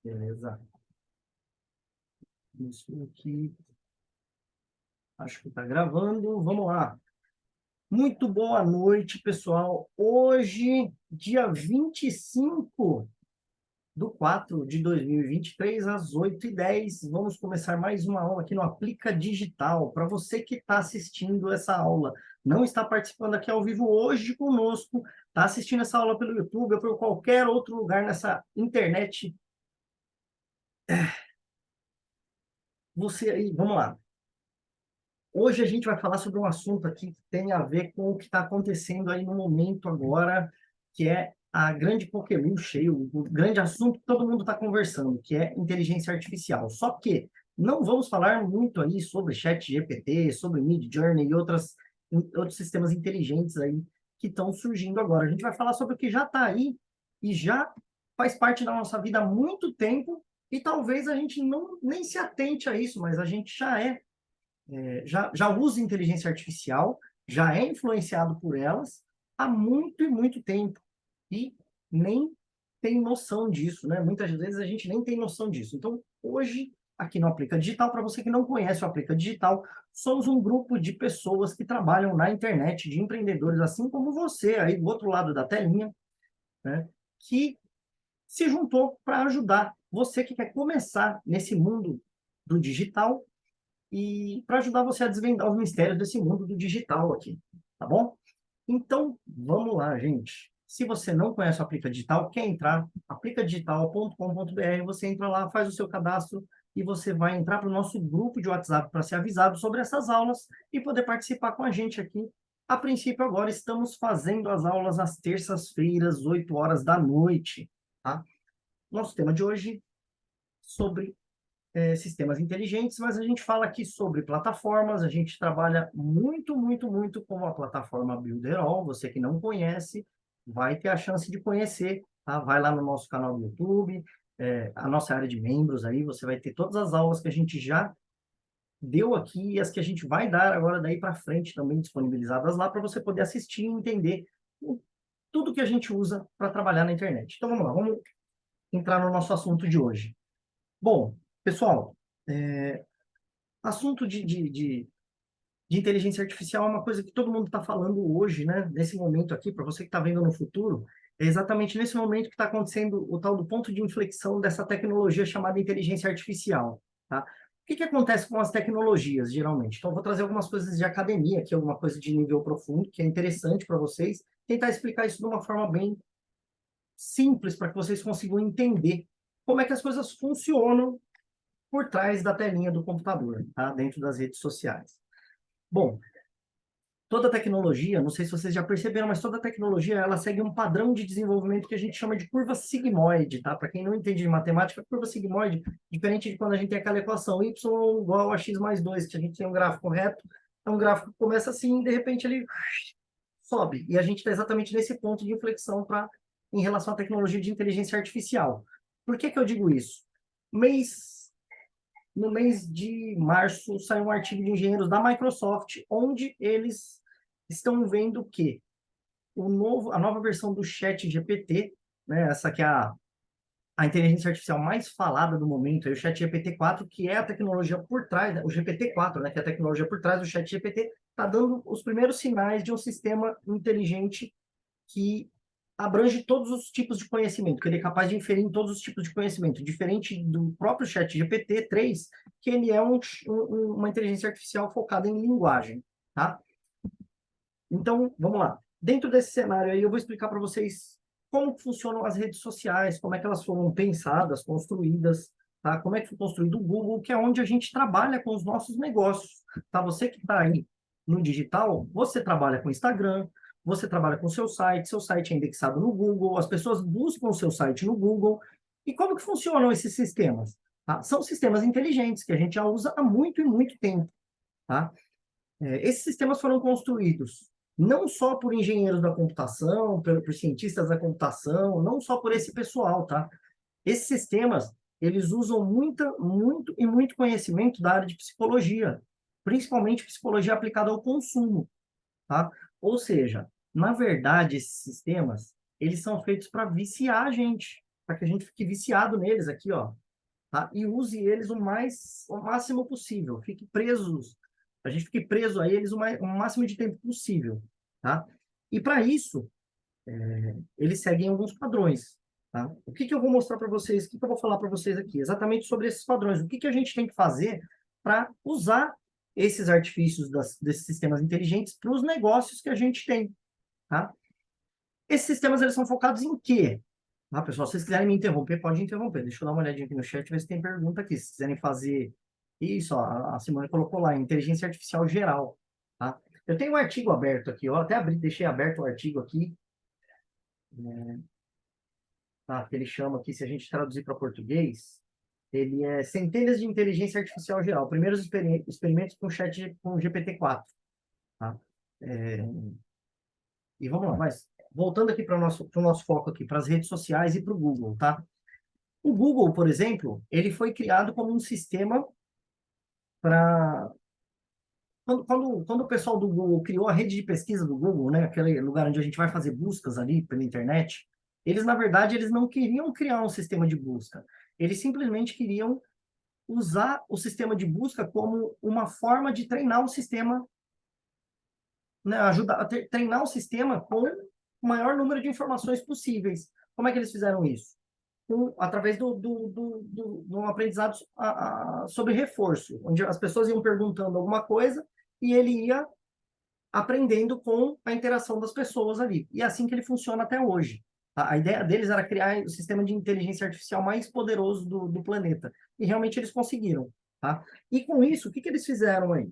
Beleza. Isso aqui, acho que está gravando. Vamos lá. Muito boa noite, pessoal. Hoje, dia 25/4/2023, às 8h10, vamos começar mais uma aula aqui no Aplica Digital. Para você que está assistindo essa aula, não está participando aqui ao vivo hoje conosco, está assistindo essa aula pelo YouTube ou por qualquer outro lugar nessa internet, você aí, vamos lá. Hoje a gente vai falar sobre um assunto aqui que tem a ver com o que está acontecendo aí no momento agora, que é a grande coqueluche, o grande assunto que todo mundo está conversando, que é inteligência artificial. Só que não vamos falar muito aí sobre ChatGPT, sobre Midjourney e outros sistemas inteligentes aí que estão surgindo agora. A gente vai falar sobre o que já está aí e já faz parte da nossa vida há muito tempo e talvez a gente não nem se atente a isso, mas a gente já usa inteligência artificial, já é influenciado por elas há muito e muito tempo e nem tem noção disso, né? Muitas vezes a gente nem tem noção disso. Então, hoje, aqui no Aplica Digital, para você que não conhece o Aplica Digital, somos um grupo de pessoas que trabalham na internet, de empreendedores, assim como você, aí do outro lado da telinha, né? Que se juntou para ajudar você que quer começar nesse mundo do digital e para ajudar você a desvendar os mistérios desse mundo do digital aqui, tá bom? Então, vamos lá, gente. Se você não conhece o Aplica Digital, quer entrar, aplicadigital.com.br, você entra lá, faz o seu cadastro e você vai entrar para o nosso grupo de WhatsApp para ser avisado sobre essas aulas e poder participar com a gente aqui. A princípio, agora estamos fazendo as aulas às terças-feiras, 8 horas da noite, tá? Nosso tema de hoje sobre sistemas inteligentes, mas a gente fala aqui sobre plataformas, a gente trabalha muito, muito, muito com a plataforma Builderall. Você que não conhece, vai ter a chance de conhecer, tá? Vai lá no nosso canal do YouTube, a nossa área de membros aí, você vai ter todas as aulas que a gente já deu aqui e as que a gente vai dar agora daí para frente também disponibilizadas lá para você poder assistir e entender tudo que a gente usa para trabalhar na internet. Então vamos lá, vamos entrar no nosso assunto de hoje. Bom, pessoal, assunto de inteligência artificial é uma coisa que todo mundo está falando hoje, né? Nesse momento aqui, para você que está vendo no futuro, é exatamente nesse momento que está acontecendo o tal do ponto de inflexão dessa tecnologia chamada inteligência artificial, tá? O que acontece com as tecnologias, geralmente? Então, eu vou trazer algumas coisas de academia, aqui, alguma coisa de nível profundo, que é interessante para vocês, tentar explicar isso de uma forma bem simples, para que vocês consigam entender como é que as coisas funcionam por trás da telinha do computador, tá? Dentro das redes sociais. Bom, toda tecnologia, não sei se vocês já perceberam, mas toda tecnologia ela segue um padrão de desenvolvimento que a gente chama de curva sigmoide, tá? Para quem não entende de matemática, curva sigmoide, diferente de quando a gente tem aquela equação y igual a x mais 2, que a gente tem um gráfico reto, é um gráfico que começa assim, e de repente ele sobe. E a gente está exatamente nesse ponto de inflexão em relação à tecnologia de inteligência artificial. Por que eu digo isso? No mês de março, saiu um artigo de engenheiros da Microsoft, onde eles estão vendo que a nova versão do ChatGPT, né, essa que é a inteligência artificial mais falada do momento, é o ChatGPT 4, que é a tecnologia por trás, o GPT-4, né, que é a tecnologia por trás do ChatGPT, está dando os primeiros sinais de um sistema inteligente que abrange todos os tipos de conhecimento, que ele é capaz de inferir em todos os tipos de conhecimento, diferente do próprio ChatGPT 3, que ele é uma inteligência artificial focada em linguagem, tá? Então, vamos lá. Dentro desse cenário aí, eu vou explicar para vocês como funcionam as redes sociais, como é que elas foram pensadas, construídas, tá? Como é que foi construído o Google, que é onde a gente trabalha com os nossos negócios, tá? Você que está aí no digital, você trabalha com Instagram, você trabalha com seu site é indexado no Google, as pessoas buscam o seu site no Google. E como que funcionam esses sistemas? Tá? São sistemas inteligentes que a gente já usa há muito e muito tempo, tá? Esses sistemas foram construídos não só por engenheiros da computação, por cientistas da computação, não só por esse pessoal, tá? Esses sistemas, eles usam muito conhecimento da área de psicologia, principalmente psicologia aplicada ao consumo, tá? Ou seja, na verdade, esses sistemas, eles são feitos para viciar a gente, para que a gente fique viciado neles aqui, ó, tá? E use eles o máximo possível. Fique presos, a gente fique preso a eles o máximo de tempo possível, tá? E para isso, eles seguem alguns padrões, tá? O que que eu vou mostrar para vocês, o que que eu vou falar para vocês aqui? Exatamente sobre esses padrões. O que que a gente tem que fazer para usar esses artifícios desses sistemas inteligentes para os negócios que a gente tem, tá? Esses sistemas, eles são focados em quê? Ah, pessoal, se vocês quiserem me interromper, pode interromper. Deixa eu dar uma olhadinha aqui no chat, ver se tem pergunta aqui. Se quiserem fazer isso, ó, a Simone colocou lá, inteligência artificial geral, tá? Eu tenho um artigo aberto aqui, ó, até abri, deixei aberto o artigo aqui, tá? Que ele chama aqui, se a gente traduzir para português, ele é Centelhas de Inteligência Artificial Geral, primeiros experimentos com chat com GPT-4, tá? É, e vamos lá, mas voltando aqui para o nosso foco aqui, para as redes sociais e para o Google, tá? O Google, por exemplo, ele foi criado como um sistema para... Quando o pessoal do Google criou a rede de pesquisa do Google, né, aquele lugar onde a gente vai fazer buscas ali pela internet, eles, na verdade, eles não queriam criar um sistema de busca. Eles simplesmente queriam usar o sistema de busca como uma forma de treinar o sistema, né, ajudar a treinar o sistema com o maior número de informações possíveis. Como é que eles fizeram isso? Através do aprendizado sobre reforço, onde as pessoas iam perguntando alguma coisa e ele ia aprendendo com a interação das pessoas ali. E é assim que ele funciona até hoje. A ideia deles era criar o sistema de inteligência artificial mais poderoso do planeta. E realmente eles conseguiram. Tá? E com isso, o que eles fizeram aí?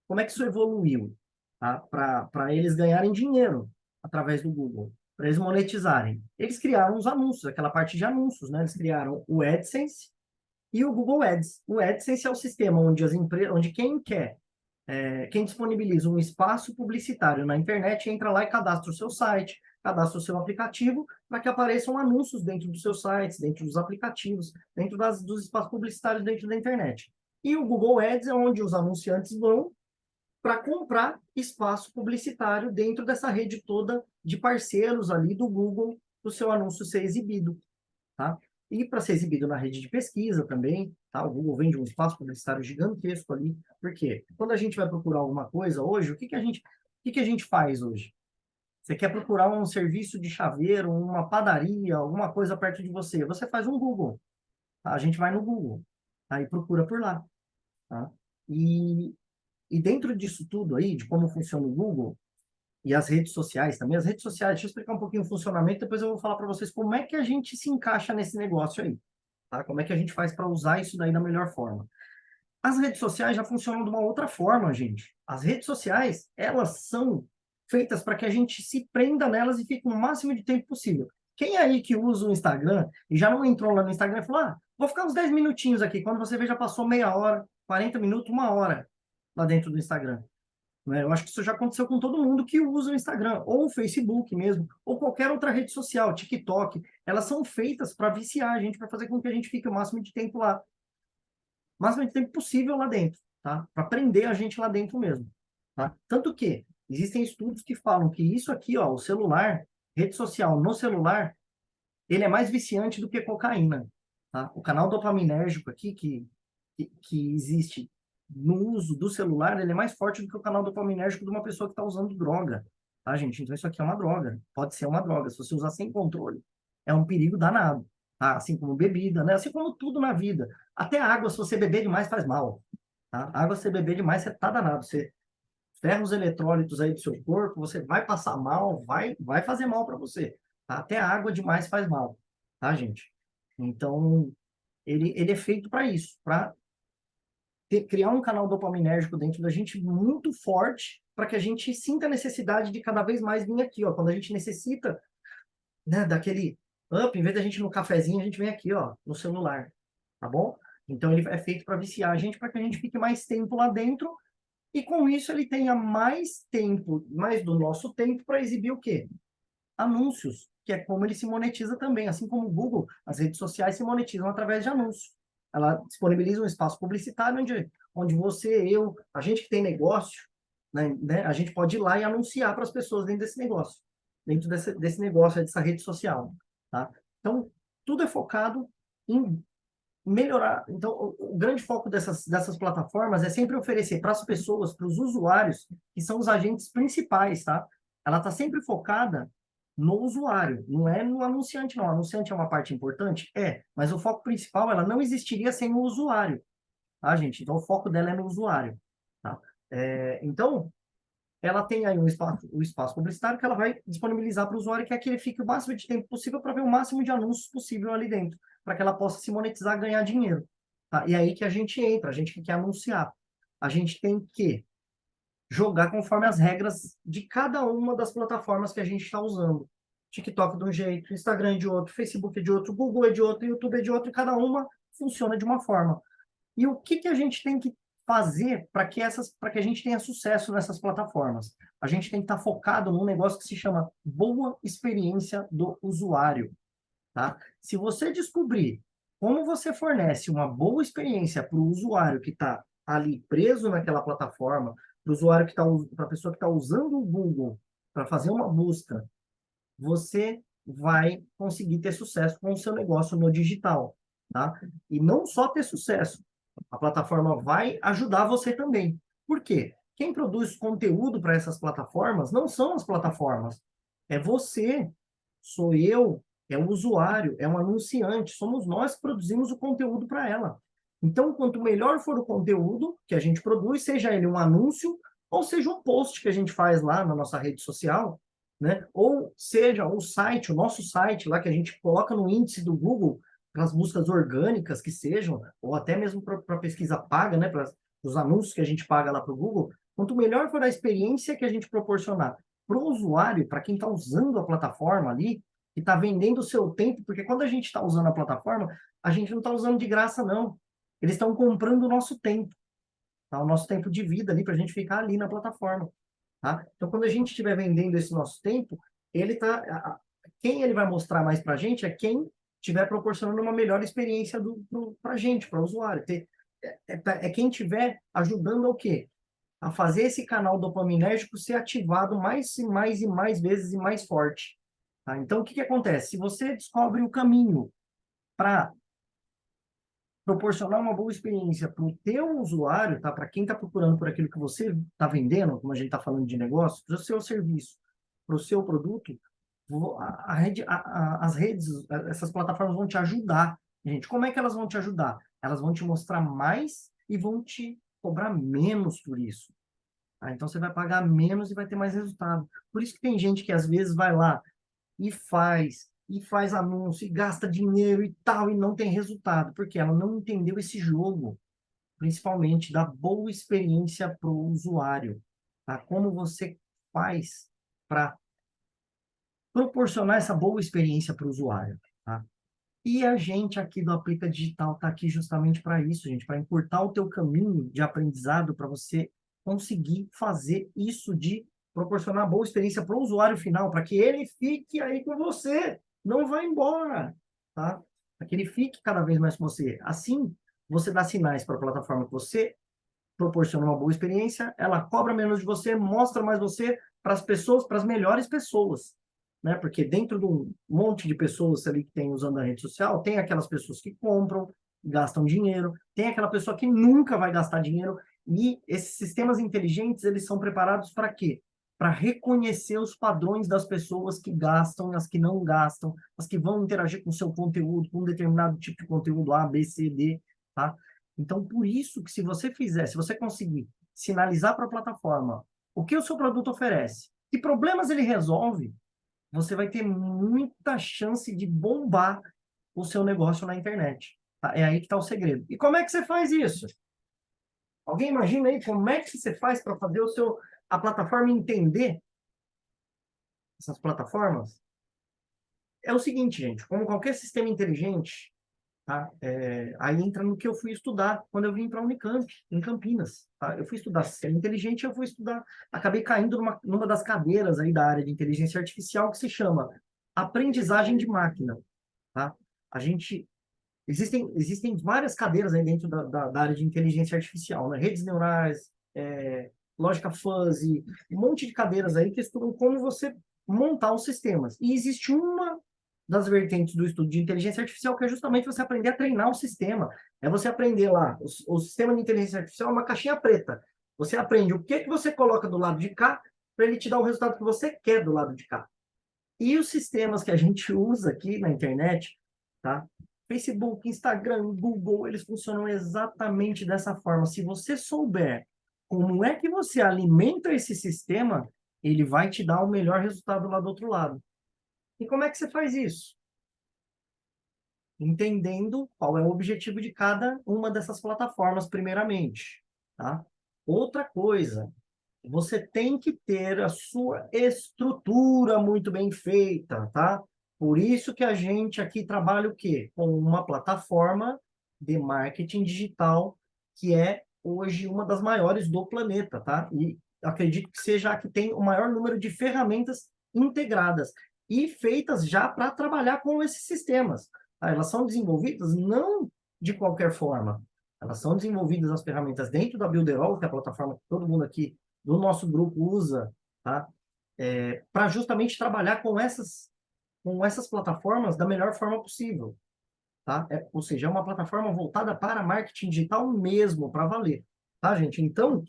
Como é que isso evoluiu? Tá? Para eles ganharem dinheiro através do Google, para eles monetizarem. Eles criaram os anúncios, aquela parte de anúncios, né? Eles criaram o AdSense e o Google Ads. O AdSense é o sistema onde as empresas, onde quem disponibiliza um espaço publicitário na internet entra lá e cadastra o seu site, cadastra o seu aplicativo, para que apareçam anúncios dentro dos seus sites, dentro dos aplicativos, dentro dos espaços publicitários dentro da internet. E o Google Ads é onde os anunciantes vão para comprar espaço publicitário dentro dessa rede toda de parceiros ali do Google, para o seu anúncio ser exibido, tá? E para ser exibido na rede de pesquisa também, tá? O Google vende um espaço publicitário gigantesco ali. Por quê? Quando a gente vai procurar alguma coisa hoje, o que a gente faz hoje? Você quer procurar um serviço de chaveiro, uma padaria, alguma coisa perto de você, você faz um Google, tá? A gente vai no Google, aí procura por lá, tá? E, e dentro disso tudo aí, de como funciona o Google, e as redes sociais também. As redes sociais, deixa eu explicar um pouquinho o funcionamento, depois eu vou falar para vocês como é que a gente se encaixa nesse negócio aí, tá? Como é que a gente faz para usar isso daí da melhor forma. As redes sociais já funcionam de uma outra forma, gente. As redes sociais, elas são feitas para que a gente se prenda nelas e fique o máximo de tempo possível. Quem aí que usa o Instagram e já não entrou lá no Instagram e falou, vou ficar uns 10 minutinhos aqui. Quando você vê, já passou meia hora, 40 minutos, uma hora lá dentro do Instagram. Né? Eu acho que isso já aconteceu com todo mundo que usa o Instagram, ou o Facebook mesmo, ou qualquer outra rede social, TikTok. Elas são feitas para viciar a gente, para fazer com que a gente fique o máximo de tempo lá. O máximo de tempo possível lá dentro, tá? Para prender a gente lá dentro mesmo. Tá? Tanto que existem estudos que falam que isso aqui, ó, o celular, rede social no celular, ele é mais viciante do que cocaína. Tá? O canal dopaminérgico aqui, que existe no uso do celular, ele é mais forte do que o canal dopaminérgico de uma pessoa que está usando droga. Tá, gente? Então, isso aqui é uma droga. Pode ser uma droga. Se você usar sem controle, é um perigo danado. Tá? Assim como bebida, né? Assim como tudo na vida. Até água, se você beber demais, faz mal. Tá? Água, se você beber demais, você tá danado. Você ferra os eletrólitos aí do seu corpo, você vai passar mal, vai fazer mal para você. Tá? Até água demais faz mal. Tá, gente? Então, ele é feito para isso, para criar um canal dopaminérgico dentro da gente muito forte, para que a gente sinta a necessidade de cada vez mais vir aqui, ó. Quando a gente necessita, né, daquele up, em vez da gente ir no cafezinho, a gente vem aqui, ó, no celular, tá bom? Então ele é feito para viciar a gente, para que a gente fique mais tempo lá dentro, e com isso ele tenha mais tempo, mais do nosso tempo para exibir o quê? Anúncios, que é como ele se monetiza também, assim como o Google, as redes sociais se monetizam através de anúncios. Ela disponibiliza um espaço publicitário onde você, eu, a gente que tem negócio, né, a gente pode ir lá e anunciar para as pessoas dentro desse negócio, dentro desse negócio, dessa rede social. Tá? Então, tudo é focado em melhorar. Então, o grande foco dessas plataformas é sempre oferecer para as pessoas, para os usuários, que são os agentes principais, tá? Ela está sempre focada no usuário, não é no anunciante, não. O anunciante é uma parte importante? É, mas o foco principal, ela não existiria sem o usuário, tá, gente? Então, o foco dela é no usuário, tá? Então, ela tem aí o espaço publicitário que ela vai disponibilizar para o usuário, que é que ele fique o máximo de tempo possível para ver o máximo de anúncios possível ali dentro, para que ela possa se monetizar, ganhar dinheiro. Tá? E é aí que a gente entra, a gente que quer anunciar. A gente tem que jogar conforme as regras de cada uma das plataformas que a gente está usando. TikTok de um jeito, Instagram de outro, Facebook de outro, Google é de outro, YouTube é de outro, e cada uma funciona de uma forma. E o que a gente tem que fazer para que a gente tenha sucesso nessas plataformas? A gente tem que estar focado num negócio que se chama boa experiência do usuário, tá? Se você descobrir como você fornece uma boa experiência para o usuário que está ali preso naquela plataforma, para o usuário que está, para a pessoa que está usando o Google para fazer uma busca, você vai conseguir ter sucesso com o seu negócio no digital, tá? E não só ter sucesso, a plataforma vai ajudar você também. Por quê? Quem produz conteúdo para essas plataformas não são as plataformas, é você, sou eu, é o usuário, é um anunciante, somos nós que produzimos o conteúdo para ela. Então, quanto melhor for o conteúdo que a gente produz, seja ele um anúncio ou seja um post que a gente faz lá na nossa rede social, né? Ou seja o site, o nosso site lá que a gente coloca no índice do Google, para as buscas orgânicas que sejam, ou até mesmo para pesquisa paga, né? Para os anúncios que a gente paga lá para o Google, quanto melhor for a experiência que a gente proporcionar para o usuário, para quem está usando a plataforma ali, que está vendendo o seu tempo, porque quando a gente está usando a plataforma, a gente não está usando de graça, não. Eles estão comprando o nosso tempo, tá? O nosso tempo de vida ali, para a gente ficar ali na plataforma. Tá? Então, quando a gente estiver vendendo esse nosso tempo, ele tá, quem ele vai mostrar mais para a gente é quem estiver proporcionando uma melhor experiência para a gente, para o usuário. É quem estiver ajudando ao quê? A fazer esse canal dopaminérgico ser ativado mais e mais e mais vezes e mais forte. Tá? Então, o que acontece? Se você descobre o caminho para proporcionar uma boa experiência para o teu usuário, tá? Para quem está procurando por aquilo que você está vendendo, como a gente está falando de negócio, para o seu serviço, para o seu produto, as redes, essas plataformas vão te ajudar. Gente, como é que elas vão te ajudar? Elas vão te mostrar mais e vão te cobrar menos por isso. Tá? Então, você vai pagar menos e vai ter mais resultado. Por isso que tem gente que, às vezes, vai lá e faz anúncio, e gasta dinheiro e tal, e não tem resultado, porque ela não entendeu esse jogo, principalmente da boa experiência para o usuário, tá? Como você faz para proporcionar essa boa experiência para o usuário, tá? E a gente aqui do Aplica Digital está aqui justamente para isso, gente, para encurtar o teu caminho de aprendizado para você conseguir fazer isso de proporcionar boa experiência para o usuário final, para que ele fique aí com você, não vá embora, tá? Para que ele fique cada vez mais com você. Assim, você dá sinais para a plataforma que você proporciona uma boa experiência, ela cobra menos de você, mostra mais você para as pessoas, para as melhores pessoas, né? Porque dentro de um monte de pessoas ali que tem usando a rede social, tem aquelas pessoas que compram, gastam dinheiro, tem aquela pessoa que nunca vai gastar dinheiro, e esses sistemas inteligentes, eles são preparados para quê? Para reconhecer os padrões das pessoas que gastam, as que não gastam, as que vão interagir com o seu conteúdo, com um determinado tipo de conteúdo A, B, C, D, tá? Então, por isso que se você fizer, se você conseguir sinalizar para a plataforma o que o seu produto oferece, que problemas ele resolve, você vai ter muita chance de bombar o seu negócio na internet. Tá? É aí que está o segredo. E como é que você faz isso? Alguém imagina aí como é que você faz para fazer a plataforma entender essas plataformas? É o seguinte, gente, como qualquer sistema inteligente, tá? Aí entra no que eu fui estudar quando eu vim para a Unicamp, em Campinas. Tá? Eu fui estudar sistema inteligente, eu fui estudar, acabei caindo numa das cadeiras aí da área de inteligência artificial que se chama aprendizagem de máquina. Tá? A gente existem várias cadeiras aí dentro da área de inteligência artificial, né? Redes neurais, lógica fuzzy, um monte de cadeiras aí que estudam como você montar os sistemas. E existe uma das vertentes do estudo de inteligência artificial, que é justamente você aprender a treinar o sistema. É você aprender lá, o sistema de inteligência artificial é uma caixinha preta. Você aprende o que, que você coloca do lado de cá para ele te dar o resultado que você quer do lado de cá. E os sistemas que a gente usa aqui na internet, tá? Facebook, Instagram, Google, eles funcionam exatamente dessa forma. Se você souber como é que você alimenta esse sistema, ele vai te dar o melhor resultado lá do outro lado. E como é que você faz isso? Entendendo qual é o objetivo de cada uma dessas plataformas, primeiramente, tá? Outra coisa, você tem que ter a sua estrutura muito bem feita, tá? Por isso que a gente aqui trabalha o quê? Com uma plataforma de marketing digital que é hoje uma das maiores do planeta, tá? E acredito que seja a que tem o maior número de ferramentas integradas e feitas já para trabalhar com esses sistemas. Tá? Elas são desenvolvidas não de qualquer forma. Elas são desenvolvidas as ferramentas dentro da Builderall, que é a plataforma que todo mundo aqui do nosso grupo usa, tá? Para justamente trabalhar com essas plataformas da melhor forma possível, tá? Ou seja, é uma plataforma voltada para marketing digital mesmo, para valer, tá, gente? Então,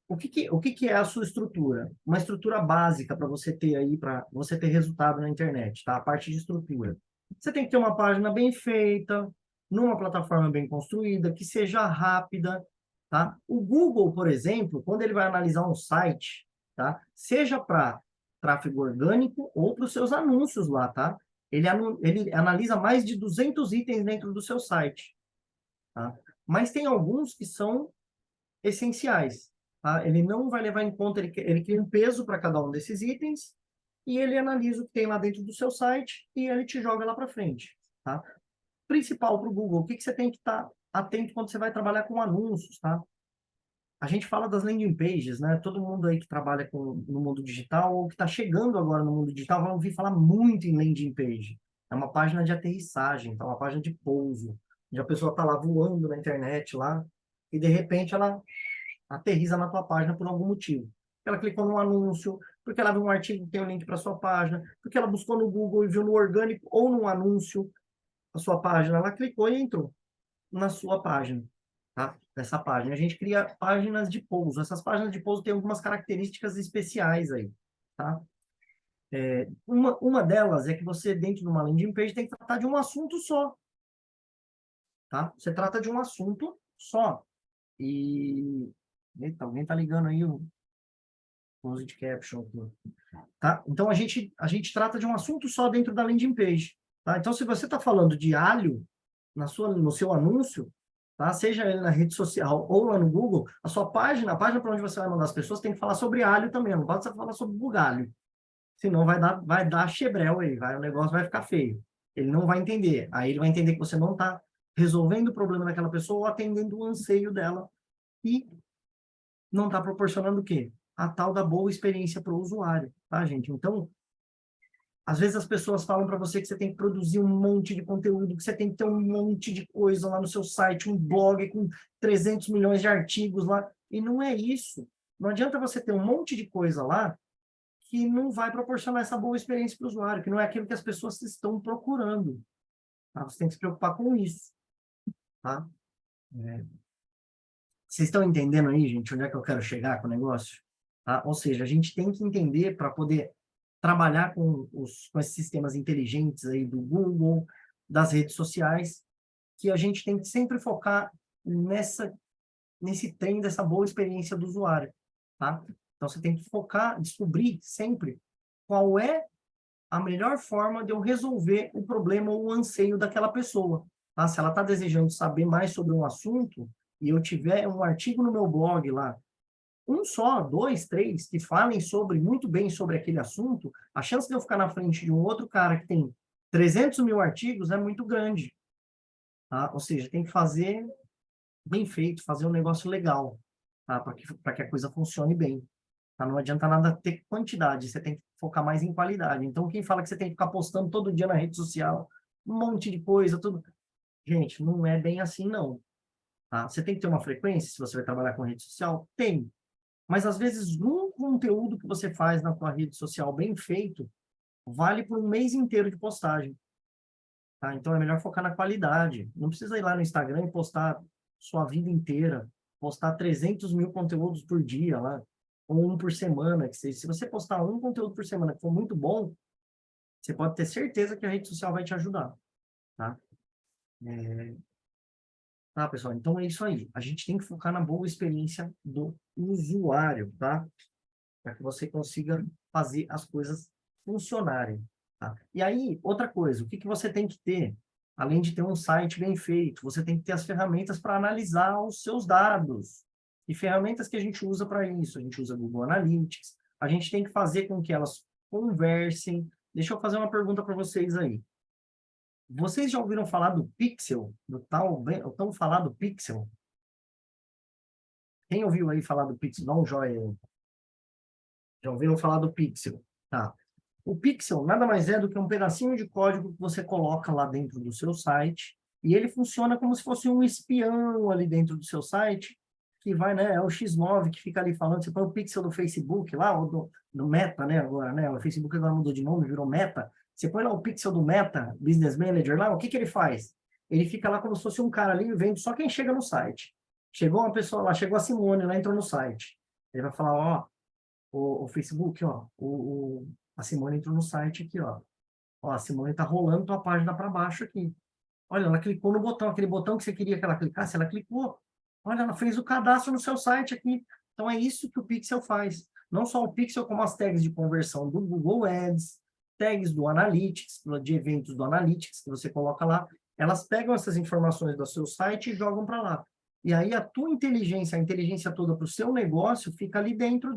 o que que é a sua estrutura? Uma estrutura básica para você ter aí, para você ter resultado na internet, tá? A parte de estrutura. Você tem que ter uma página bem feita, numa plataforma bem construída, que seja rápida, tá? O Google, por exemplo, quando ele vai analisar um site, tá? Seja para tráfego orgânico ou para os seus anúncios lá, tá? Ele analisa mais de 200 itens dentro do seu site, tá? Mas tem alguns que são essenciais, tá? Ele não vai levar em conta, ele cria um peso para cada um desses itens e ele analisa o que tem lá dentro do seu site e ele te joga lá para frente, tá? Principal para o Google, o que que você tem que estar atento quando você vai trabalhar com anúncios, tá? A gente fala das landing pages, né? Todo mundo aí que trabalha no mundo digital ou que está chegando agora no mundo digital vai ouvir falar muito em landing page. É uma página de aterrissagem, tá? Uma página de pouso, onde a pessoa está lá voando na internet lá e de repente ela aterriza na tua página por algum motivo. Ela clicou no anúncio, porque ela viu um artigo que tem um link para sua página, porque ela buscou no Google e viu no orgânico ou no anúncio a sua página, ela clicou e entrou na sua página, tá? Nessa página. A gente cria páginas de pouso. Essas páginas de pouso têm algumas características especiais aí, tá? Uma delas é que você, dentro de uma landing page, tem que tratar de um assunto só, tá? Você trata de um assunto só. E... Eita, alguém tá ligando aí o closed caption aqui, tá? Então, a gente trata de um assunto só dentro da landing page, tá? Então, se você está falando de alho no seu anúncio, tá? Seja ele na rede social ou lá no Google, a página para onde você vai mandar as pessoas tem que falar sobre alho também, não pode só falar sobre bugalho. Senão vai dar chebrel aí, o negócio vai ficar feio. Ele não vai entender. Aí ele vai entender que você não está resolvendo o problema daquela pessoa ou atendendo o anseio dela e não está proporcionando o quê? A tal da boa experiência para o usuário, tá, gente? Então, às vezes as pessoas falam para você que você tem que produzir um monte de conteúdo, que você tem que ter um monte de coisa lá no seu site, um blog com 300 milhões de artigos lá. E não é isso. Não adianta você ter um monte de coisa lá que não vai proporcionar essa boa experiência para o usuário, que não é aquilo que as pessoas estão procurando. Tá? Você tem que se preocupar com isso. Tá? Vocês estão entendendo aí, gente, onde é que eu quero chegar com o negócio? Tá? Ou seja, a gente tem que entender para poder trabalhar com esses sistemas inteligentes aí do Google, das redes sociais, que a gente tem que sempre focar nesse trem dessa boa experiência do usuário, tá? Então, você tem que focar, descobrir sempre qual é a melhor forma de eu resolver o problema ou o anseio daquela pessoa, tá? Se ela está desejando saber mais sobre um assunto e eu tiver um artigo no meu blog lá, um só, dois, três, que falem muito bem sobre aquele assunto, a chance de eu ficar na frente de um outro cara que tem 300 mil artigos é muito grande. Tá? Ou seja, tem que fazer bem feito, fazer um negócio legal, tá? Para que a coisa funcione bem. Tá? Não adianta nada ter quantidade, você tem que focar mais em qualidade. Então, quem fala que você tem que ficar postando todo dia na rede social, um monte de coisa, tudo... Gente, não é bem assim, não. Tá? Você tem que ter uma frequência, se você vai trabalhar com rede social? Tem. Mas, às vezes, um conteúdo que você faz na sua rede social bem feito, vale por um mês inteiro de postagem. Tá? Então, é melhor focar na qualidade. Não precisa ir lá no Instagram e postar sua vida inteira, postar 300 mil conteúdos por dia lá, ou um por semana. Que seja. Se você postar um conteúdo por semana que for muito bom, você pode ter certeza que a rede social vai te ajudar. Tá? Tá, pessoal? Então, é isso aí. A gente tem que focar na boa experiência do usuário, tá? Para que você consiga fazer as coisas funcionarem. Tá? E aí, outra coisa, o que você tem que ter? Além de ter um site bem feito, você tem que ter as ferramentas para analisar os seus dados. E ferramentas que a gente usa para isso? A gente usa Google Analytics. A gente tem que fazer com que elas conversem. Deixa eu fazer uma pergunta para vocês aí. Vocês já ouviram falar do Pixel? O tão falado Pixel? Quem ouviu aí falar do Pixel? Dá um joinha aí. Já ouviram falar do Pixel? Tá. O Pixel nada mais é do que um pedacinho de código que você coloca lá dentro do seu site e ele funciona como se fosse um espião ali dentro do seu site que vai, né, é o X9 que fica ali falando, você põe o Pixel do Facebook lá, ou do Meta, né, agora, né, o Facebook agora mudou de nome, virou Meta, você põe lá o Pixel do Meta, Business Manager lá, o que ele faz? Ele fica lá como se fosse um cara ali vendo só quem chega no site. Chegou uma pessoa lá, chegou a Simone lá, entrou no site. Ele vai falar, ó, o Facebook, ó, a Simone entrou no site aqui, ó. Ó, a Simone tá rolando tua página para baixo aqui. Olha, ela clicou no botão, aquele botão que você queria que ela clicasse, ela clicou. Olha, ela fez o cadastro no seu site aqui. Então, é isso que o Pixel faz. Não só o Pixel, como as tags de conversão do Google Ads, tags do Analytics, de eventos do Analytics, que você coloca lá. Elas pegam essas informações do seu site e jogam para lá. E aí, a tua inteligência, a inteligência toda para o seu negócio, fica ali dentro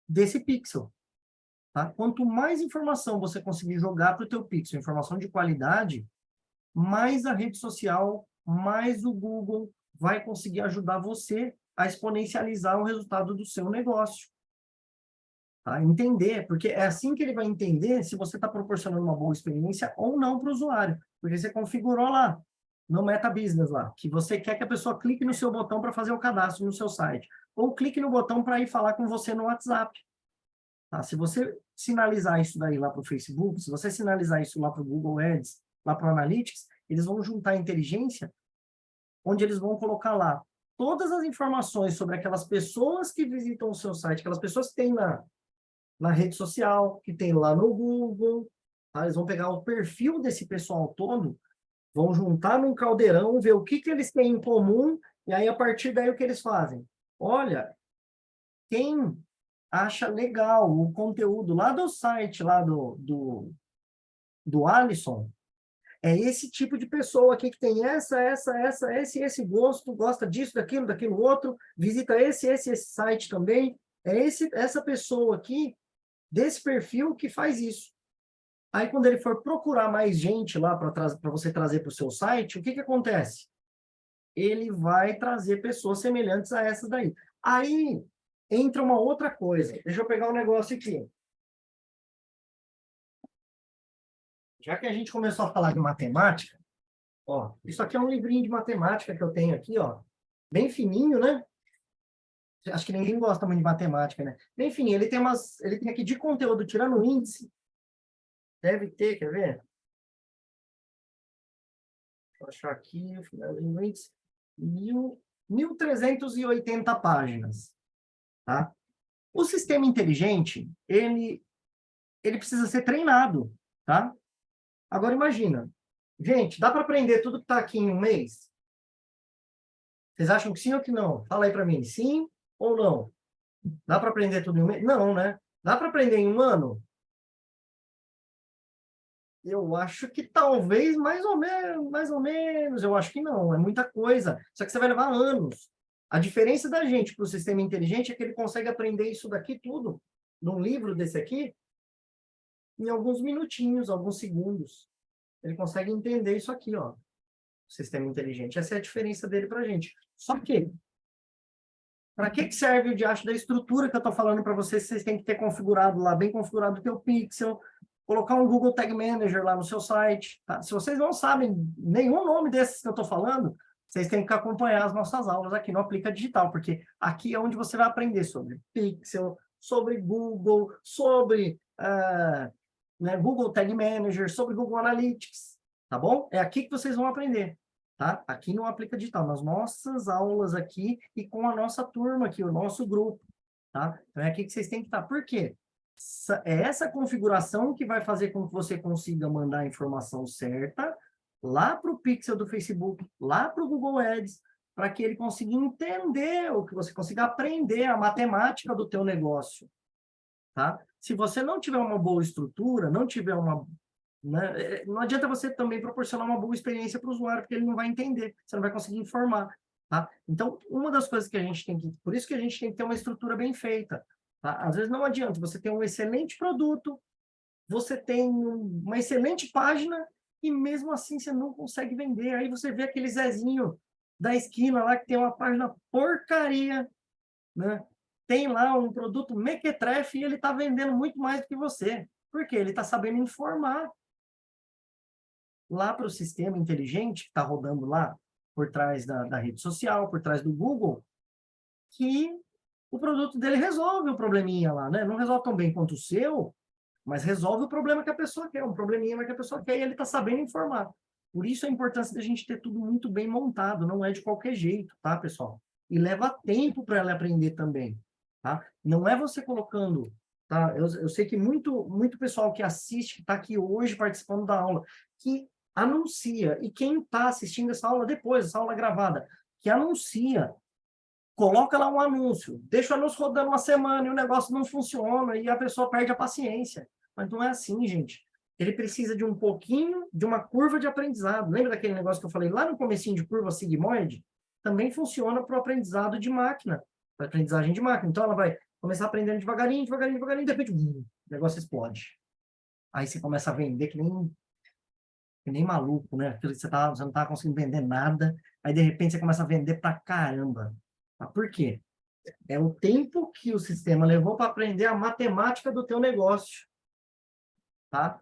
desse Pixel. Tá? Quanto mais informação você conseguir jogar para o teu Pixel, informação de qualidade, mais a rede social, mais o Google vai conseguir ajudar você a exponencializar o resultado do seu negócio. Tá? Entender, porque é assim que ele vai entender se você está proporcionando uma boa experiência ou não para o usuário. Porque você configurou lá, no Meta Business lá, que você quer que a pessoa clique no seu botão para fazer o cadastro no seu site. Ou clique no botão para ir falar com você no WhatsApp. Tá? Se você sinalizar isso daí lá para o Facebook, se você sinalizar isso lá para o Google Ads, lá para o Analytics, eles vão juntar a inteligência, onde eles vão colocar lá todas as informações sobre aquelas pessoas que visitam o seu site, aquelas pessoas que tem na rede social, que tem lá no Google, tá? Eles vão pegar o perfil desse pessoal todo, vão juntar num caldeirão, ver o que eles têm em comum, e aí, a partir daí, o que eles fazem? Olha, quem acha legal o conteúdo lá do site, lá do Alisson, é esse tipo de pessoa aqui que tem esse gosto, gosta disso, daquilo outro, visita esse site também. É essa pessoa aqui, desse perfil, que faz isso. Aí, quando ele for procurar mais gente lá para você trazer para o seu site, o que acontece? Ele vai trazer pessoas semelhantes a essas daí. Aí, entra uma outra coisa. Deixa eu pegar um negócio aqui. Já que a gente começou a falar de matemática, ó, isso aqui é um livrinho de matemática que eu tenho aqui, ó, bem fininho, né? Acho que ninguém gosta muito de matemática, né? Bem fininho, ele tem aqui de conteúdo, tirando o índice, deve ter, quer ver? Deixa eu achar aqui, o finalzinho do índice, 1.380 páginas, tá? O sistema inteligente, ele precisa ser treinado, tá? Agora, imagina, gente, dá para aprender tudo que está aqui em um mês? Vocês acham que sim ou que não? Fala aí para mim, sim ou não? Dá para aprender tudo em um mês? Não, né? Dá para aprender em um ano? Eu acho que talvez mais ou menos. Eu acho que não, é muita coisa. Só que você vai levar anos. A diferença da gente para o sistema inteligente é que ele consegue aprender isso daqui tudo, num livro desse aqui, em alguns minutinhos, alguns segundos. Ele consegue entender isso aqui, ó. O sistema inteligente. Essa é a diferença dele para a gente. Só que, para que serve o diacho da estrutura que eu estou falando para vocês? Vocês têm que ter configurado lá, bem configurado o teu Pixel, colocar um Google Tag Manager lá no seu site. Tá? Se vocês não sabem nenhum nome desses que eu estou falando, vocês têm que acompanhar as nossas aulas aqui no Aplica Digital, porque aqui é onde você vai aprender sobre Pixel, sobre Google, sobre né, Google Tag Manager, sobre Google Analytics, tá bom? É aqui que vocês vão aprender, tá? Aqui no Aplica Digital, nas nossas aulas aqui e com a nossa turma aqui, o nosso grupo, tá? Então é aqui que vocês têm que estar. Por quê? É essa configuração que vai fazer com que você consiga mandar a informação certa lá para o pixel do Facebook, lá para o Google Ads, para que ele consiga entender, ou que você consiga aprender a matemática do teu negócio, tá? Se você não tiver uma boa estrutura, não tiver uma... Né, não adianta você também proporcionar uma boa experiência para o usuário, porque ele não vai entender, você não vai conseguir informar, tá? Então, uma das coisas que a gente tem que... Por isso que a gente tem que ter uma estrutura bem feita, tá? Às vezes não adianta, você tem um excelente produto, você tem uma excelente página, e mesmo assim você não consegue vender. Aí você vê aquele Zezinho da esquina lá, que tem uma página porcaria, né? Tem lá um produto mequetrefe e ele está vendendo muito mais do que você. Por quê? Ele está sabendo informar lá para o sistema inteligente que está rodando lá por trás da rede social, por trás do Google, que o produto dele resolve o probleminha lá, né? Não resolve tão bem quanto o seu, mas resolve o problema que a pessoa quer, um probleminha que a pessoa quer, e ele está sabendo informar. Por isso a importância da gente ter tudo muito bem montado, não é de qualquer jeito, tá, pessoal? E leva tempo para ela aprender também, tá? Não é você colocando, tá? Eu sei que muito pessoal que assiste, que está aqui hoje participando da aula, que anuncia, e quem está assistindo essa aula depois, essa aula gravada, que anuncia, coloca lá um anúncio, deixa o anúncio rodando uma semana e o negócio não funciona e a pessoa perde a paciência. Mas não é assim, gente. Ele precisa de um pouquinho, de uma curva de aprendizado. Lembra daquele negócio que eu falei lá no comecinho de curva sigmoide? Também funciona para o aprendizado de máquina, para aprendizagem de máquina. Então, ela vai começar aprendendo devagarinho, devagarinho, devagarinho, e de repente, o negócio explode. Aí você começa a vender que nem maluco, né? Aquilo que você não tá conseguindo vender nada, aí de repente você começa a vender pra caramba. Mas por quê? É o tempo que o sistema levou para aprender a matemática do teu negócio, tá?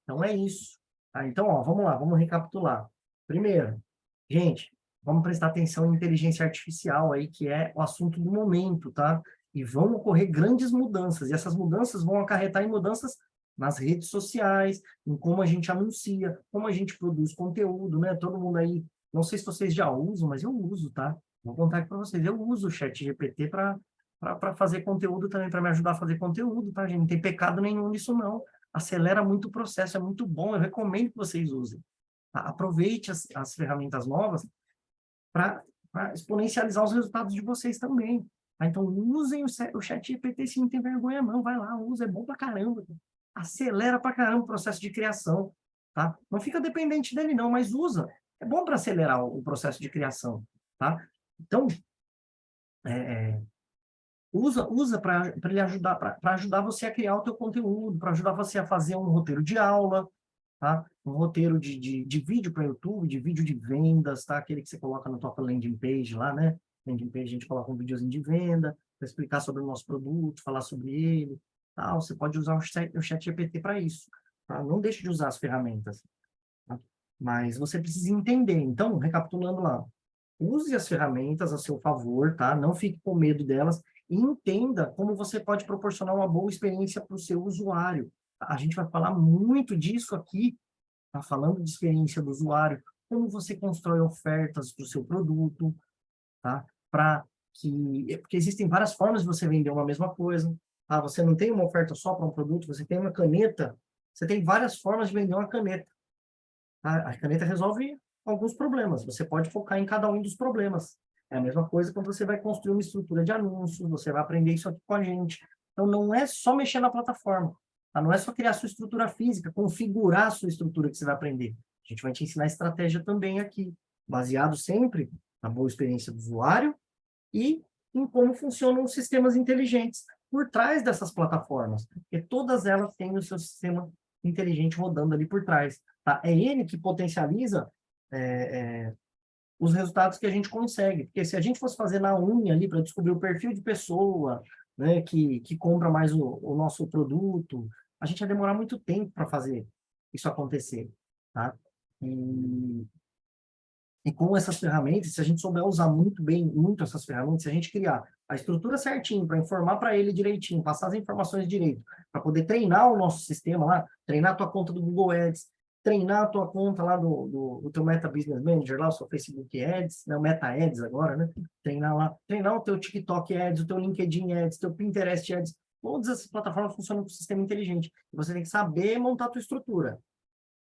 Então é isso. Tá? Então, ó, vamos lá, vamos recapitular. Primeiro, gente, vamos prestar atenção em inteligência artificial aí, que é o assunto do momento, tá? E vão ocorrer grandes mudanças, e essas mudanças vão acarretar em mudanças nas redes sociais, em como a gente anuncia, como a gente produz conteúdo, né? Todo mundo aí, não sei se vocês já usam, mas eu uso, tá? Vou contar aqui para vocês, eu uso o ChatGPT para fazer conteúdo também, para me ajudar a fazer conteúdo, tá, gente? Não tem pecado nenhum nisso, não. Acelera muito o processo, é muito bom, eu recomendo que vocês usem. Tá? Aproveite as ferramentas novas para exponencializar os resultados de vocês também. Tá? Então, usem o ChatGPT se não tem vergonha, não. Vai lá, usa, é bom pra caramba. Acelera pra caramba o processo de criação. Tá? Não fica dependente dele, não, mas usa. É bom para acelerar o processo de criação. Tá? Então, usa para ele ajudar, para ajudar você a criar o teu conteúdo, para ajudar você a fazer um roteiro de aula, tá? Um roteiro de vídeo para YouTube, de vídeo de vendas, tá? Aquele que você coloca na tua landing page lá, né? Landing page, a gente coloca um videozinho de venda, para explicar sobre o nosso produto, falar sobre ele, tal. Você pode usar o chat GPT para isso, tá? Não deixe de usar as ferramentas, tá? Mas você precisa entender. Então, recapitulando lá, use as ferramentas a seu favor, tá? Não fique com medo delas e entenda como você pode proporcionar uma boa experiência para o seu usuário. A gente vai falar muito disso aqui, tá? Falando de experiência do usuário, como você constrói ofertas para o seu produto, tá? Porque existem várias formas de você vender uma mesma coisa, tá? Você não tem uma oferta só para um produto, você tem uma caneta, você tem várias formas de vender uma caneta. A caneta resolve alguns problemas. Você pode focar em cada um dos problemas. É a mesma coisa quando você vai construir uma estrutura de anúncios, você vai aprender isso aqui com a gente. Então, não é só mexer na plataforma. Tá? Não é só criar sua estrutura física, configurar a sua estrutura que você vai aprender. A gente vai te ensinar estratégia também aqui, baseado sempre na boa experiência do usuário e em como funcionam os sistemas inteligentes por trás dessas plataformas. Porque todas elas têm o seu sistema inteligente rodando ali por trás. Tá? É ele que potencializa os resultados que a gente consegue. Porque se a gente fosse fazer na unha ali para descobrir o perfil de pessoa, né, que compra mais o nosso produto, a gente ia demorar muito tempo para fazer isso acontecer. Tá? E E com essas ferramentas, se a gente souber usar muito bem, muito essas ferramentas, se a gente criar a estrutura certinho para informar para ele direitinho, passar as informações direito, para poder treinar o nosso sistema lá, treinar a tua conta do Google Ads, treinar a tua conta lá do teu Meta Business Manager, lá o seu Facebook Ads, né, o Meta Ads agora, né? Treinar lá, treinar o teu TikTok Ads, o teu LinkedIn Ads, teu Pinterest Ads. Todas essas plataformas funcionam com o sistema inteligente. Você tem que saber montar a tua estrutura.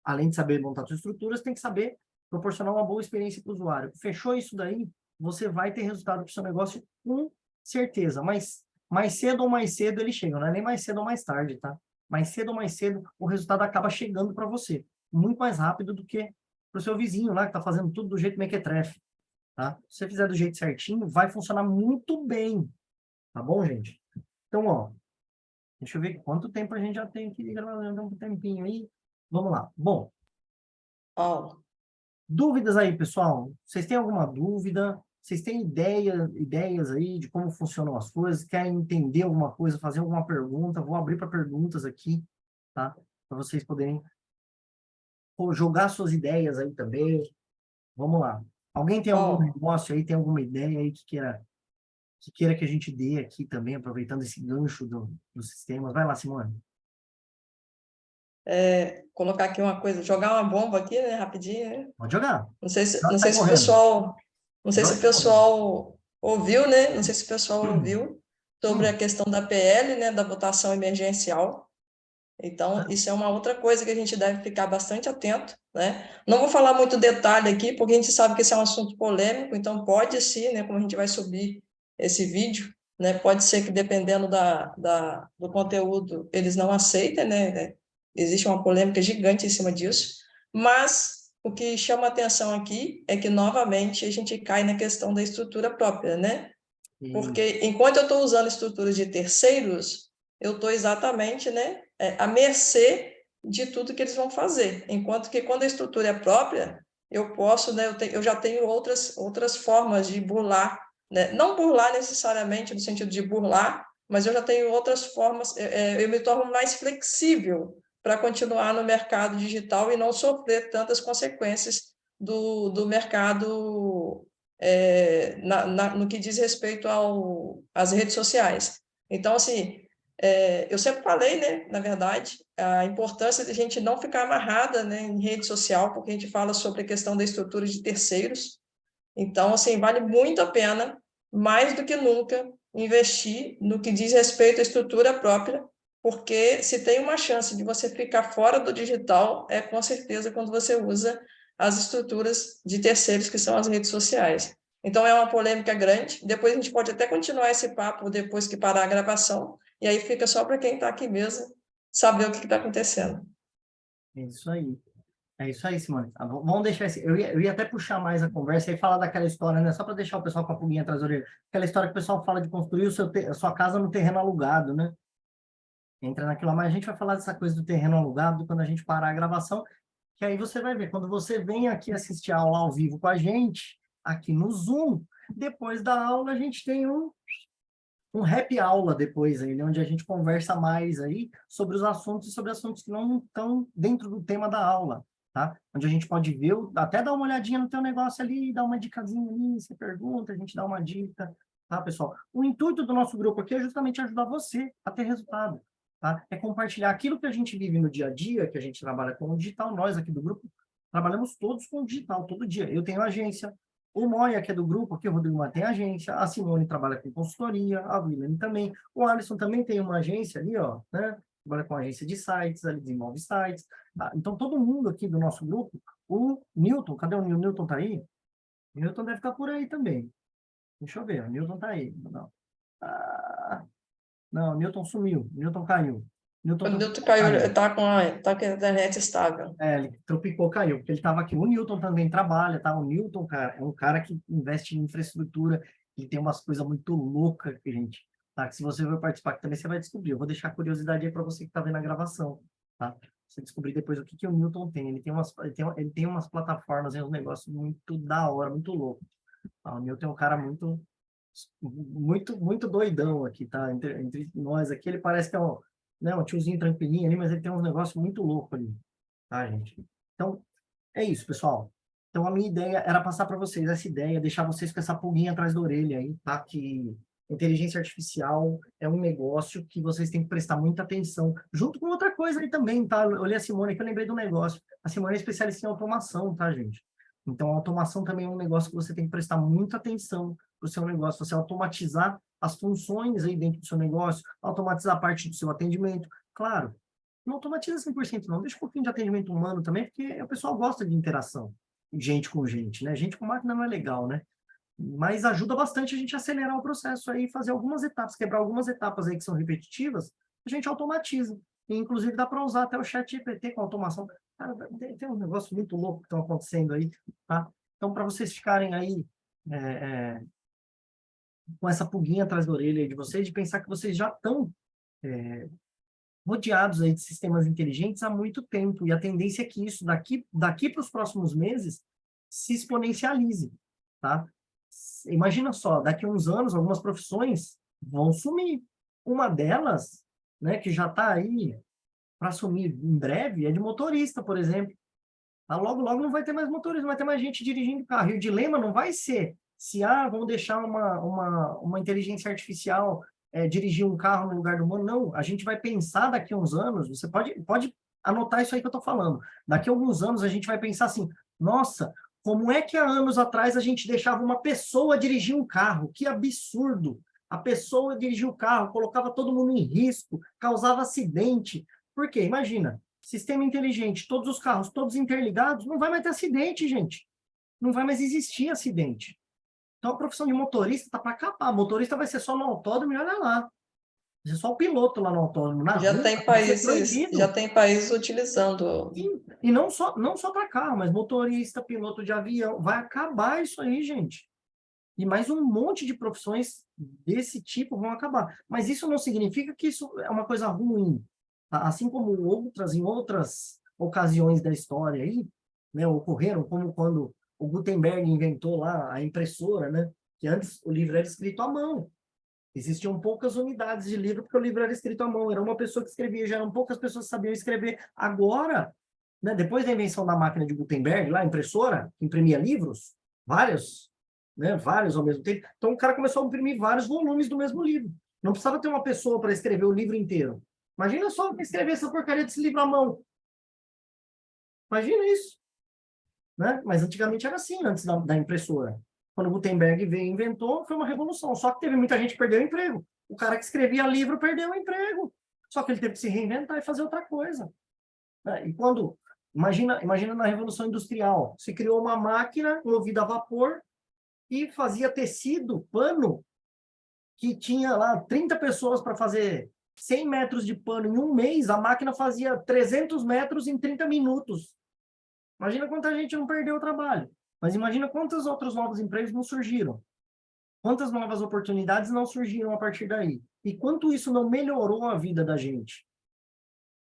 Além de saber montar a tua estrutura, você tem que saber proporcionar uma boa experiência para o usuário. Fechou isso daí, você vai ter resultado para o seu negócio com certeza. Mas mais cedo ou mais cedo ele chega, não é nem mais cedo ou mais tarde, tá? Mais cedo ou mais cedo o resultado acaba chegando para você. Muito mais rápido do que para o seu vizinho lá, que está fazendo tudo do jeito mequetrefe, tá? Se você fizer do jeito certinho, vai funcionar muito bem, tá bom, gente? Então, ó, deixa eu ver quanto tempo a gente já tem aqui gravando, um tempinho aí. Vamos lá. Bom, Ó, dúvidas aí, pessoal? Vocês têm alguma dúvida? Vocês têm ideias aí de como funcionam as coisas? Querem entender alguma coisa, fazer alguma pergunta? Vou abrir para perguntas aqui, tá? Para vocês poderem jogar suas ideias aí também. Vamos lá. Alguém tem algum ó, negócio aí, tem alguma ideia aí que queira que a gente dê aqui também, aproveitando esse gancho dos sistemas? Vai lá, Simone. colocar aqui uma coisa, jogar uma bomba aqui, né, rapidinho, né? Pode jogar. Não sei se, Joga não e sai sei se o correndo. pessoal, não sei se Joga e o sai correndo. pessoal ouviu, né? Não sei se o pessoal ouviu sobre a Hum. questão da PL, né, da votação emergencial. Então, isso é uma outra coisa que a gente deve ficar bastante atento, né? Não vou falar muito detalhe aqui, porque a gente sabe que esse é um assunto polêmico, então pode sim, né, como a gente vai subir esse vídeo, né, pode ser que dependendo do conteúdo eles não aceitem, né? Existe uma polêmica gigante em cima disso, mas o que chama atenção aqui é que, novamente, a gente cai na questão da estrutura própria, né? E, Porque enquanto eu estou usando estruturas de terceiros, eu estou exatamente, né, à mercê de tudo que eles vão fazer. Enquanto que quando a estrutura é própria, eu posso, né, eu já tenho outras formas de burlar, né? Não burlar necessariamente no sentido de burlar, mas eu já tenho outras formas, eu me torno mais flexível para continuar no mercado digital e não sofrer tantas consequências do mercado no que diz respeito às redes sociais. Então, assim, eu sempre falei, né, na verdade, a importância de a gente não ficar amarrada, né, em rede social, porque a gente fala sobre a questão da estrutura de terceiros. Então, assim, vale muito a pena, mais do que nunca, investir no que diz respeito à estrutura própria, porque se tem uma chance de você ficar fora do digital, é com certeza quando você usa as estruturas de terceiros, que são as redes sociais. Então, é uma polêmica grande. Depois a gente pode até continuar esse papo depois que parar a gravação, e aí fica só para quem está aqui mesmo saber o que está acontecendo. é isso aí. É isso aí, Simone. Vamos deixar esse. Eu ia até puxar mais a conversa e falar daquela história, né? Só para deixar o pessoal com a pulguinha atrás da orelha. Aquela história que o pessoal fala de construir a sua casa no terreno alugado, né? Entra naquilo lá, mas a gente vai falar dessa coisa do terreno alugado quando a gente parar a gravação, que aí você vai ver. Quando você vem aqui assistir a aula ao vivo com a gente, aqui no Zoom, depois da aula a gente tem um happy aula depois aí, né? Onde a gente conversa mais aí sobre os assuntos e sobre assuntos que não estão dentro do tema da aula, tá? Onde a gente pode ver, até dar uma olhadinha no teu negócio ali, dar uma dicasinha ali, você pergunta, a gente dá uma dica, tá, pessoal? O intuito do nosso grupo aqui é justamente ajudar você a ter resultado, tá? É compartilhar aquilo que a gente vive no dia a dia, que a gente trabalha com o digital, nós aqui do grupo, trabalhamos todos com o digital, todo dia. Eu tenho agência, o Moia, que é do grupo, aqui o Rodrigo mantém agência, a Simone trabalha com consultoria, a William também, o Alisson também tem uma agência ali, ó, né? Trabalha com agência de sites, ele desenvolve sites. Tá? Então, todo mundo aqui do nosso grupo, o Newton, cadê o Newton? O Newton tá aí? O Newton deve estar por aí também. Deixa eu ver, o Newton tá aí. Não, não, o Newton sumiu, o Newton caiu. O Newton O Newton caiu, caiu. tá com a internet estável. É, ele tropicou, caiu, porque ele estava aqui. O Newton também trabalha, tá? O Newton, cara, é um cara que investe em infraestrutura, ele tem umas coisas muito loucas, gente, tá? Que se você for participar, que também você vai descobrir. Eu vou deixar a curiosidade aí para você que está vendo a gravação, tá? Você descobrir depois o que que o Newton tem. Ele tem umas plataformas, uns negócios muito da hora, muito louco. Tá? O Newton é um cara muito doidão aqui, tá? Entre nós aqui, ele parece que é um tiozinho tranquilinho ali, mas ele tem uns negócios muito loucos ali, tá, gente? Então, é isso, pessoal. Então, a minha ideia era passar para vocês essa ideia, deixar vocês com essa pulguinha atrás da orelha aí, tá? Que inteligência artificial é um negócio que vocês têm que prestar muita atenção, junto com outra coisa aí também, tá? Eu olhei a Simone aqui, eu lembrei do negócio. A Simone é especialista em automação, tá, gente? Então, a automação também é um negócio que você tem que prestar muita atenção para o seu negócio, você automatizar as funções aí dentro do seu negócio, automatizar a parte do seu atendimento. Claro, não automatiza 100% não, deixa um pouquinho de atendimento humano também, porque o pessoal gosta de interação gente com gente, né? Gente com máquina não é legal, né? Mas ajuda bastante a gente a acelerar o processo aí, fazer algumas etapas, quebrar algumas etapas aí que são repetitivas, a gente automatiza. E, inclusive, dá para usar até o chat GPT com automação. Cara, tem um negócio muito louco que estão acontecendo aí, tá? Então, para vocês ficarem aí é, é, com essa pulguinha atrás da orelha aí de vocês, de pensar que vocês já estão rodeados aí de sistemas inteligentes há muito tempo, e a tendência é que isso, daqui para os próximos meses, se exponencialize, tá? Imagina só, daqui a uns anos, algumas profissões vão sumir. Uma delas, né, que já está aí para sumir em breve, é de motorista, por exemplo. Tá? Logo, logo não vai ter mais motorista, não vai ter mais gente dirigindo carro. E o dilema não vai ser se, vamos deixar uma inteligência artificial dirigir um carro no lugar do humano. Não, a gente vai pensar daqui a uns anos, você pode anotar isso aí que eu estou falando. Daqui a alguns anos a gente vai pensar assim, nossa, como é que há anos atrás a gente deixava uma pessoa dirigir um carro? Que absurdo! A pessoa dirigia o carro, colocava todo mundo em risco, causava acidente. Por quê? Imagina, sistema inteligente, todos os carros, todos interligados, não vai mais ter acidente, gente. Não vai mais existir acidente. Então, a profissão de motorista está para acabar. Motorista vai ser só no autódromo e olha lá. Vai ser só o piloto lá no autódromo. Na Já rua, tem vai ser países, já proibido. tem países utilizando. E não só para carro, mas motorista, piloto de avião. Vai acabar isso aí, gente. E mais um monte de profissões desse tipo vão acabar. Mas isso não significa que isso é uma coisa ruim. Assim como em outras ocasiões da história aí, né, ocorreram, como quando o Gutenberg inventou lá a impressora, né, que antes o livro era escrito à mão. Existiam poucas unidades de livro porque o livro era escrito à mão. Era uma pessoa que escrevia, já eram poucas pessoas que sabiam escrever. Agora, né, depois da invenção da máquina de Gutenberg, lá, a impressora, que imprimia livros, vários, né, vários ao mesmo tempo. Então, o cara começou a imprimir vários volumes do mesmo livro. Não precisava ter uma pessoa para escrever o livro inteiro. Imagina só escrever essa porcaria desse livro à mão. Imagina isso. Né? Mas antigamente era assim, antes da impressora. Quando Gutenberg veio e inventou, foi uma revolução. Só que teve muita gente que perdeu o emprego. O cara que escrevia livro perdeu o emprego. Só que ele teve que se reinventar e fazer outra coisa. Né? E quando... Imagina na Revolução Industrial. Se criou uma máquina movida a vapor e fazia tecido, pano, que tinha lá 30 pessoas para fazer 100 metros de pano em um mês, a máquina fazia 300 metros em 30 minutos. Imagina quanta gente não perdeu o trabalho. Mas imagina quantos outros novos empregos não surgiram. Quantas novas oportunidades não surgiram a partir daí. E quanto isso não melhorou a vida da gente.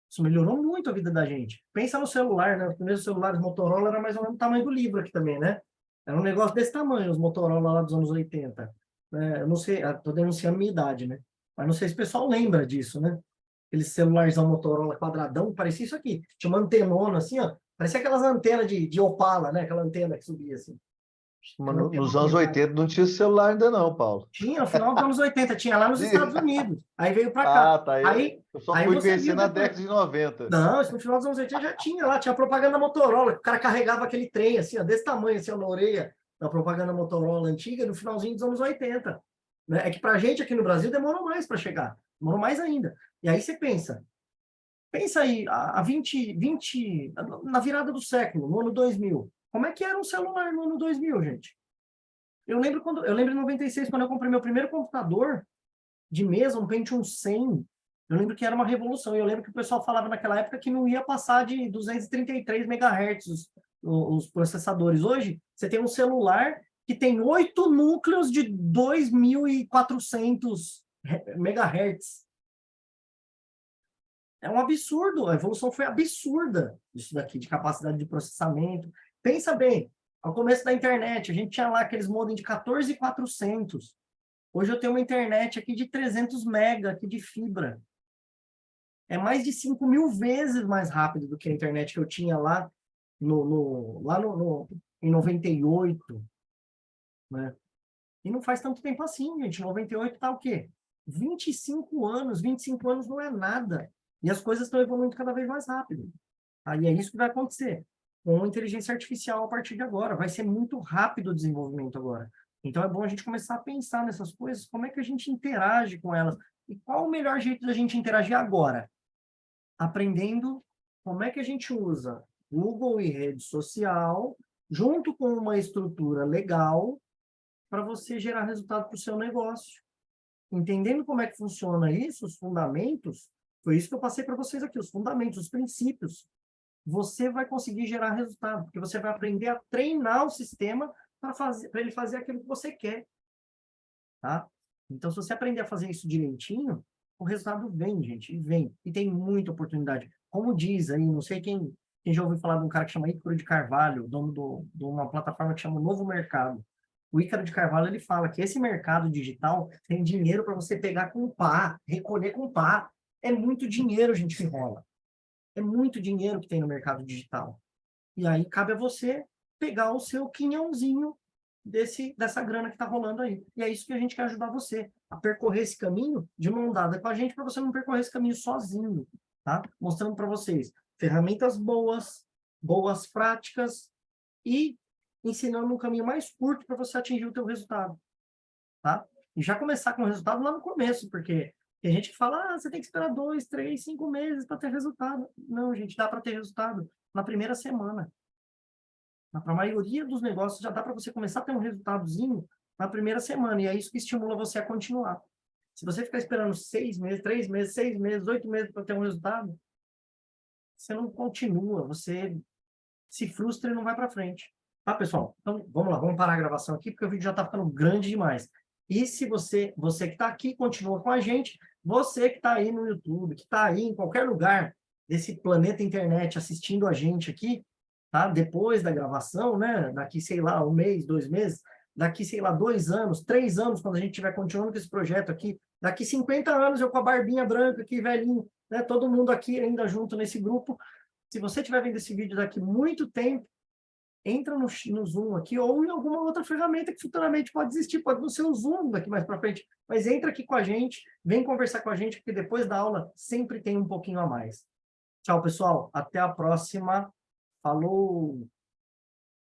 Isso melhorou muito a vida da gente. Pensa no celular, né? Os primeiros celulares Motorola era mais ou menos o tamanho do livro aqui também, né? Era um negócio desse tamanho, os Motorola lá dos anos 80. Eu não sei, estou denunciando a minha idade, né? Mas não sei se o pessoal lembra disso, né? Aqueles celularzão Motorola quadradão, parecia isso aqui. Tinha uma antenona assim, ó. Parecia aquelas antenas de Opala, né? Aquela antena que subia assim. Mas nos anos 80 não tinha celular ainda não, Paulo. Tinha, no final dos anos 80, tinha lá nos Estados Unidos. Aí veio para cá. Ah, tá. Eu só Aí fui você conhecer viu na depois. década de 90. Não, isso no final dos anos 80 já tinha lá, tinha propaganda Motorola, o cara carregava aquele trem assim, ó, desse tamanho, assim, ó, na orelha, da propaganda Motorola antiga, no finalzinho dos anos 80. Né? É que pra gente aqui no Brasil demorou mais para chegar, demorou mais ainda. E aí você pensa aí, há 20, na virada do século, no ano 2000, como é que era um celular no ano 2000, gente? Eu lembro em 96, quando eu comprei meu primeiro computador de mesa, um Pentium 100, eu lembro que era uma revolução. Eu lembro que o pessoal falava naquela época que não ia passar de 233 MHz os processadores. Hoje, você tem um celular que tem 8 núcleos de 2.400 MHz. É um absurdo, a evolução foi absurda isso daqui, de capacidade de processamento. Pensa bem, ao começo da internet, a gente tinha lá aqueles modem de 14.400. Hoje eu tenho uma internet aqui de 300 mega aqui de fibra. É mais de 5.000 vezes mais rápido do que a internet que eu tinha lá em 98, né? E não faz tanto tempo assim, gente. 98 tá o quê? 25 anos. 25 anos não é nada. E as coisas estão evoluindo cada vez mais rápido. Aí é isso que vai acontecer com inteligência artificial a partir de agora. Vai ser muito rápido o desenvolvimento agora. Então é bom a gente começar a pensar nessas coisas, como é que a gente interage com elas. E qual o melhor jeito da gente interagir agora? Aprendendo como é que a gente usa Google e rede social, junto com uma estrutura legal, para você gerar resultado para o seu negócio. Entendendo como é que funciona isso, os fundamentos, foi isso que eu passei para vocês aqui, os fundamentos, os princípios. Você vai conseguir gerar resultado, porque você vai aprender a treinar o sistema para ele fazer aquilo que você quer. Tá? Então, se você aprender a fazer isso direitinho, o resultado vem, gente, e vem. E tem muita oportunidade. Como diz aí, não sei quem já ouviu falar de um cara que chama Ícaro de Carvalho, dono de uma plataforma que chama Novo Mercado. O Ícaro de Carvalho, ele fala que esse mercado digital tem dinheiro para você pegar com pá, recolher com pá. É muito dinheiro, gente, que rola. É muito dinheiro que tem no mercado digital. E aí cabe a você pegar o seu quinhãozinho dessa grana que está rolando aí. E é isso que a gente quer ajudar você a percorrer esse caminho de mão dada com a gente, para você não percorrer esse caminho sozinho, tá? Mostrando para vocês ferramentas boas, boas práticas e ensinando um caminho mais curto para você atingir o teu resultado, tá? E já começar com o resultado lá no começo, porque tem gente que fala, você tem que esperar 2, 3, 5 meses para ter resultado. Não, gente, dá para ter resultado na primeira semana. Para a maioria dos negócios, já dá para você começar a ter um resultadozinho na primeira semana, e é isso que estimula você a continuar. Se você ficar esperando 6 meses, 3 meses, 6 meses, 8 meses para ter um resultado, você não continua, você se frustra e não vai para frente. Tá, pessoal? Então, vamos lá, vamos parar a gravação aqui, porque o vídeo já está ficando grande demais. E se você que está aqui, continua com a gente, você que está aí no YouTube, que está aí em qualquer lugar desse planeta internet assistindo a gente aqui, tá? Depois da gravação, né? Daqui, sei lá, 1 mês, 2 meses, daqui, sei lá, 2 anos, 3 anos, quando a gente estiver continuando com esse projeto aqui, daqui 50 anos, eu com a barbinha branca aqui, velhinho, né? Todo mundo aqui ainda junto nesse grupo. Se você estiver vendo esse vídeo daqui muito tempo, entra no Zoom aqui ou em alguma outra ferramenta que futuramente pode existir, pode não ser o Zoom daqui mais para frente, mas entra aqui com a gente, vem conversar com a gente, porque depois da aula sempre tem um pouquinho a mais. Tchau, pessoal. Até a próxima. Falou!